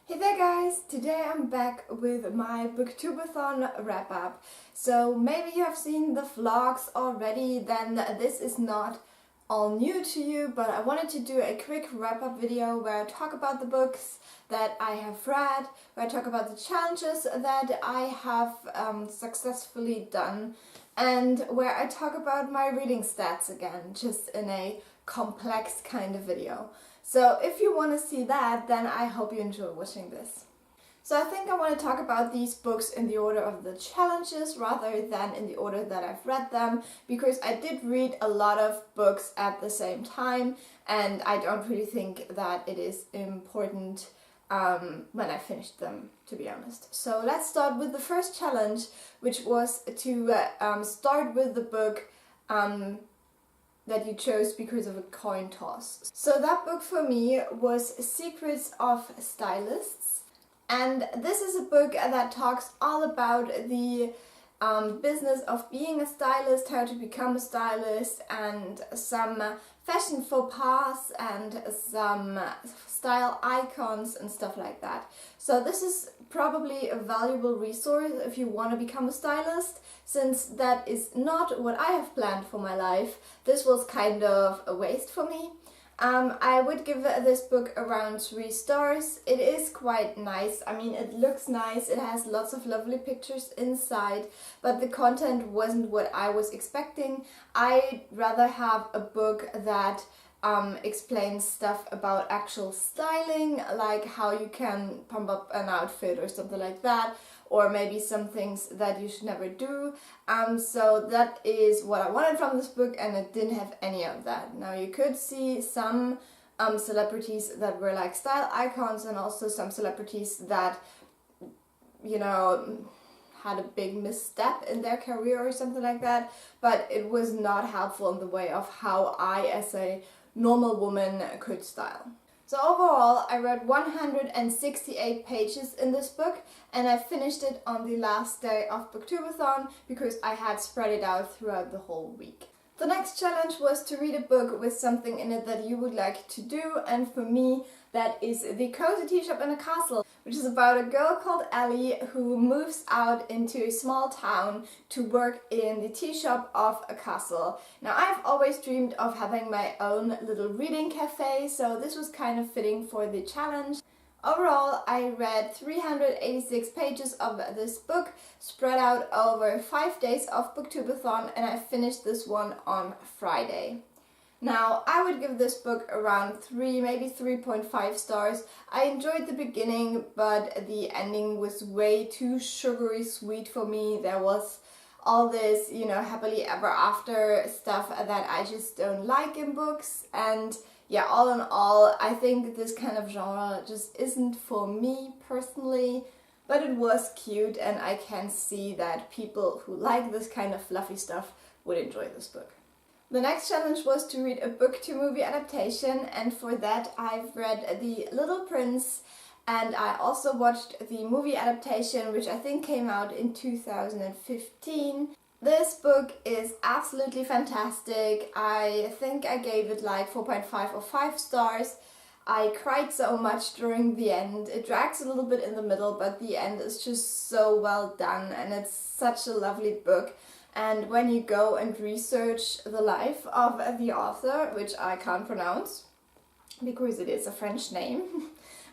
Hey there guys! Today I'm back with my BooktubeAthon wrap-up. So maybe you have seen the vlogs already, then this is not all new to you, but I wanted to do a quick wrap-up video where I talk about the books that I have read, where I talk about the challenges that I have successfully done, and where I talk about my reading stats again, just in a complex kind of video. So if you want to see that, then I hope you enjoy watching this. So I think I want to talk about these books in the order of the challenges rather than in the order that I've read them, because I did read a lot of books at the same time and I don't really think that it is important when I finished them, to be honest. So let's start with the first challenge, which was to start with the book that you chose because of a coin toss. So that book for me was Secrets of Stylists, and this is a book that talks all about the business of being a stylist, how to become a stylist, and some fashion faux pas and some style icons and stuff like that. So this is probably a valuable resource if you want to become a stylist, since that is not what I have planned for my life. This was kind of a waste for me. I would give this book around 3 stars. It is quite nice. I mean, it looks nice, it has lots of lovely pictures inside, but the content wasn't what I was expecting. I'd rather have a book that explains stuff about actual styling, like how you can pump up an outfit or something like that, or maybe some things that you should never do. So that is what I wanted from this book, and it didn't have any of that. Now you could see some celebrities that were like style icons, and also some celebrities that, you know, had a big misstep in their career or something like that, but it was not helpful in the way of how I, as a normal woman, could style. So overall, I read 168 pages in this book, and I finished it on the last day of BooktubeAthon because I had spread it out throughout the whole week. The next challenge was to read a book with something in it that you would like to do, and for me that is The Cozy Tea Shop in a Castle, which is about a girl called Ellie who moves out into a small town to work in the tea shop of a castle. Now I've always dreamed of having my own little reading cafe, so this was kind of fitting for the challenge. Overall, I read 386 pages of this book, spread out over 5 days of BooktubeAthon, and I finished this one on Friday. Now, I would give this book around 3, maybe 3.5 stars. I enjoyed the beginning, but the ending was way too sugary sweet for me. There was all this, you know, happily ever after stuff that I just don't like in books, and yeah, all in all, I think this kind of genre just isn't for me personally, but it was cute, and I can see that people who like this kind of fluffy stuff would enjoy this book. The next challenge was to read a book to movie adaptation, and for that I've read The Little Prince, and I also watched the movie adaptation, which I think came out in 2015. This book is absolutely fantastic. I think I gave it like 4.5 or 5 stars. I cried so much during the end. It drags a little bit in the middle, but the end is just so well done, and it's such a lovely book. And when you go and research the life of the author, which I can't pronounce because it is a French name,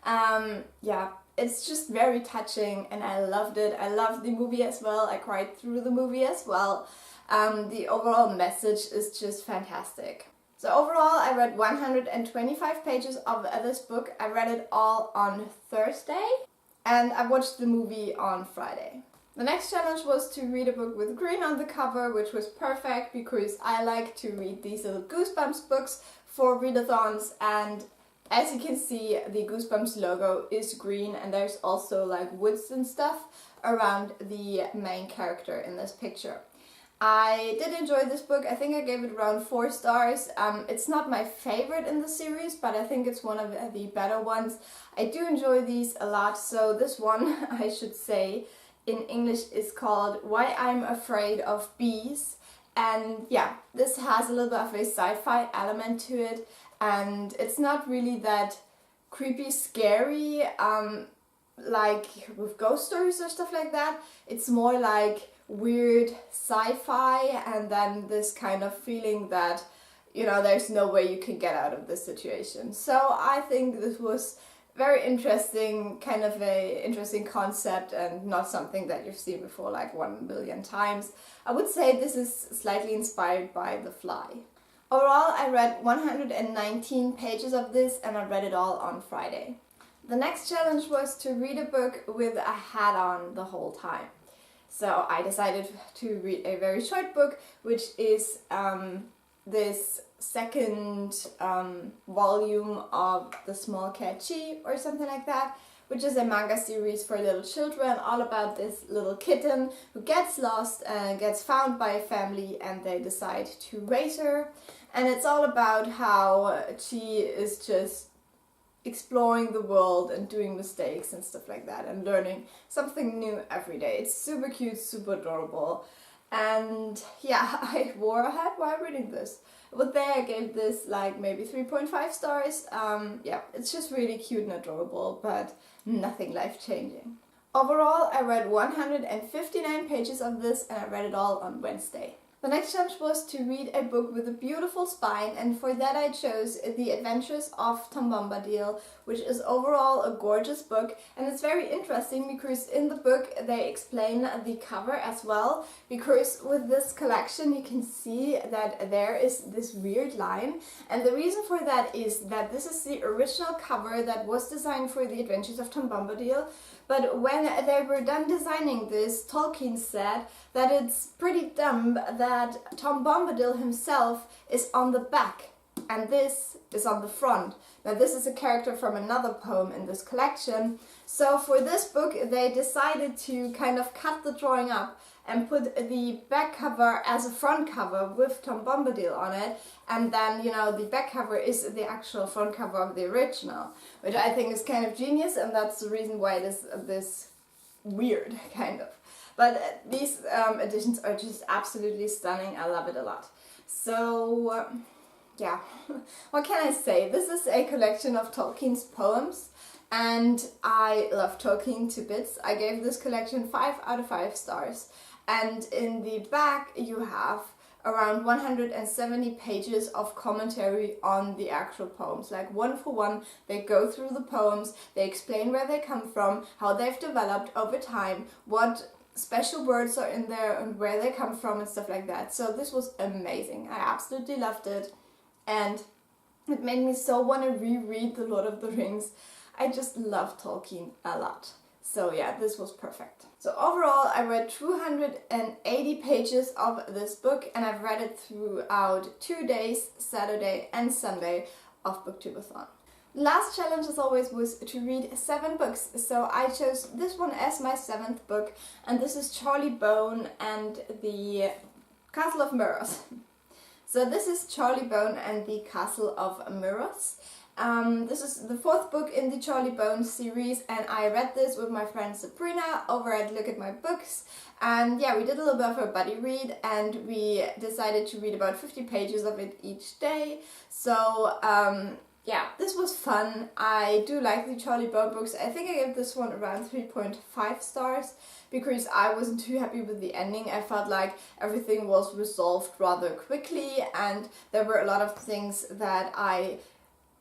yeah, it's just very touching, and I loved it. I loved the movie as well. I cried through the movie as well. The overall message is just fantastic. So overall, I read 125 pages of this book. I read it all on Thursday, and I watched the movie on Friday. The next challenge was to read a book with green on the cover, which was perfect because I like to read these little Goosebumps books for readathons, and as you can see, the Goosebumps logo is green, and there's also like woods and stuff around the main character in this picture. I did enjoy this book. I think I gave it around 4 stars. It's not my favorite in the series, but I think it's one of the better ones. I do enjoy these a lot, so this one, I should say, in English is called Why I'm Afraid of Bees. And yeah, this has a little bit of a sci-fi element to it. and it's not really that creepy, scary, like with ghost stories or stuff like that. It's more like weird sci-fi, and then this kind of feeling that, you know, there's no way you can get out of this situation. So I think this was very interesting, kind of a interesting concept, and not something that you've seen before like 1 billion times. I would say this is slightly inspired by The Fly. Overall, I read 119 pages of this, and I read it all on Friday. The next challenge was to read a book with a hat on the whole time. So I decided to read a very short book, which is this second volume of The Small Cat She, or something like that, which is a manga series for little children, all about this little kitten who gets lost and gets found by a family, and they decide to raise her. And it's all about how she is just exploring the world and doing mistakes and stuff like that, and learning something new every day. It's super cute, super adorable, and yeah, I wore a hat while reading this. But there I gave this like maybe 3.5 stars. Yeah, it's just really cute and adorable, but nothing life-changing. Overall, I read 159 pages of this, and I read it all on Wednesday. The next challenge was to read a book with a beautiful spine, and for that I chose The Adventures of Tom Bombadil, which is overall a gorgeous book, and it's very interesting because in the book they explain the cover as well, because with this collection you can see that there is this weird line, and the reason for that is that this is the original cover that was designed for The Adventures of Tom Bombadil. But when they were done designing this, Tolkien said that it's pretty dumb that Tom Bombadil himself is on the back and this is on the front. Now this is a character from another poem in this collection. So for this book they decided to kind of cut the drawing up and put the back cover as a front cover with Tom Bombadil on it, and then, you know, the back cover is the actual front cover of the original, which I think is kind of genius, and that's the reason why it is this weird, kind of. But these editions are just absolutely stunning. I love it a lot. So, yeah, what can I say? This is a collection of Tolkien's poems, and I love Tolkien to bits. I gave this collection 5 out of 5 stars. And in the back you have around 170 pages of commentary on the actual poems. Like one for one, they go through the poems, they explain where they come from, how they've developed over time, what special words are in there and where they come from and stuff like that. So this was amazing. I absolutely loved it, and it made me so want to reread The Lord of the Rings. I just love Tolkien a lot. So yeah, this was perfect. So overall, I read 280 pages of this book, and I've read it throughout 2 days, Saturday and Sunday, of BooktubeAthon. Last challenge, as always, was to read 7 books. So I chose this one as my 7th book, and this is Charlie Bone and the Castle of Mirrors. So this is Charlie Bone and the Castle of Mirrors. This is the 4th book in the Charlie Bone series, and I read this with my friend Sabrina over at Look at My Books, and yeah, we did a little bit of a buddy read, and we decided to read about 50 pages of it each day. So yeah, this was fun. I do like the Charlie Bone books. I think I gave this one around 3.5 stars because I wasn't too happy with the ending. I felt like everything was resolved rather quickly, and there were a lot of things that I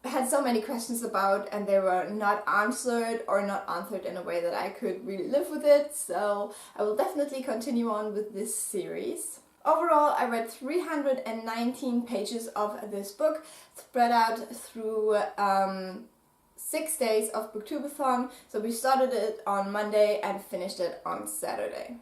had so many questions about, and they were not answered, or not answered in a way that I could really live with it. So I will definitely continue on with this series. Overall, I read 319 pages of this book, spread out through 6 days of BooktubeAthon. So we started it on Monday and finished it on Saturday.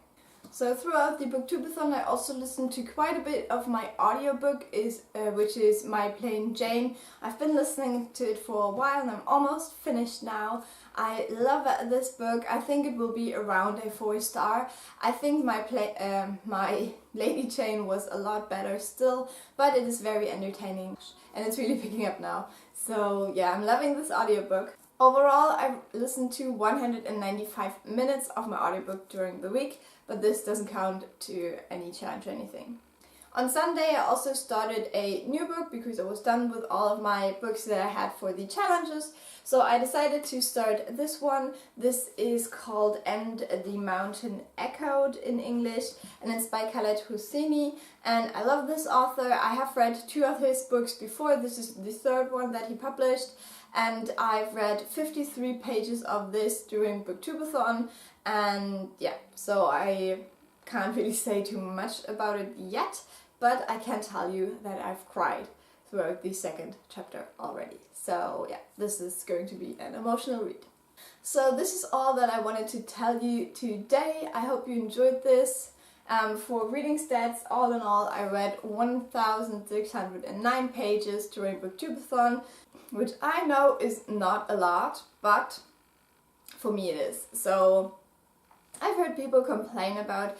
So throughout the BooktubeAthon I also listened to quite a bit of my audiobook, which is My Plain Jane. I've been listening to it for a while and I'm almost finished now. I love this book. I think it will be around a 4-star. I think my Lady Jane was a lot better still, but it is very entertaining and it's really picking up now. So yeah, I'm loving this audiobook. Overall, I've listened to 195 minutes of my audiobook during the week, but this doesn't count to any challenge or anything. On Sunday I also started a new book because I was done with all of my books that I had for the challenges. So I decided to start this one. This is called And the Mountain Echoed in English, and it's by Khaled Hosseini, and I love this author. I have read 2 of his books before. This is the 3rd one that he published, and I've read 53 pages of this during BooktubeAthon, and yeah, so I can't really say too much about it yet, but I can tell you that I've cried throughout the 2nd chapter already. So yeah, this is going to be an emotional read. So this is all that I wanted to tell you today. I hope you enjoyed this. For reading stats, all in all, I read 1,609 pages during BooktubeAthon, which I know is not a lot, but for me it is. So I've heard people complain about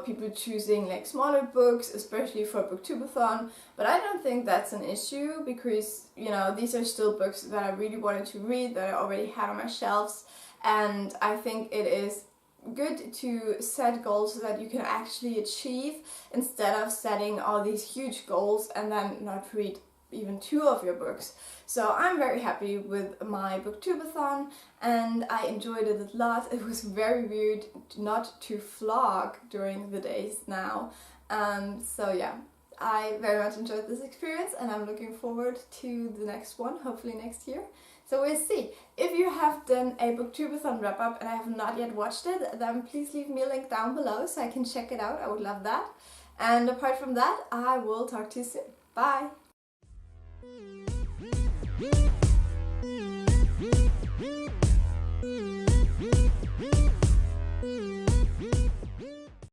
people choosing like smaller books, especially for BooktubeAthon, but I don't think that's an issue because, these are still books that I really wanted to read, that I already had on my shelves, and I think it is good to set goals that you can actually achieve instead of setting all these huge goals and then not read even 2 of your books. So I'm very happy with my BooktubeAthon and I enjoyed it a lot. It was very weird not to vlog during the days now. So yeah, I very much enjoyed this experience and I'm looking forward to the next one, hopefully next year. So we'll see. If you have done a BooktubeAthon wrap-up and I have not yet watched it, then please leave me a link down below so I can check it out. I would love that. And apart from that, I will talk to you soon. Bye! Mm-hmm.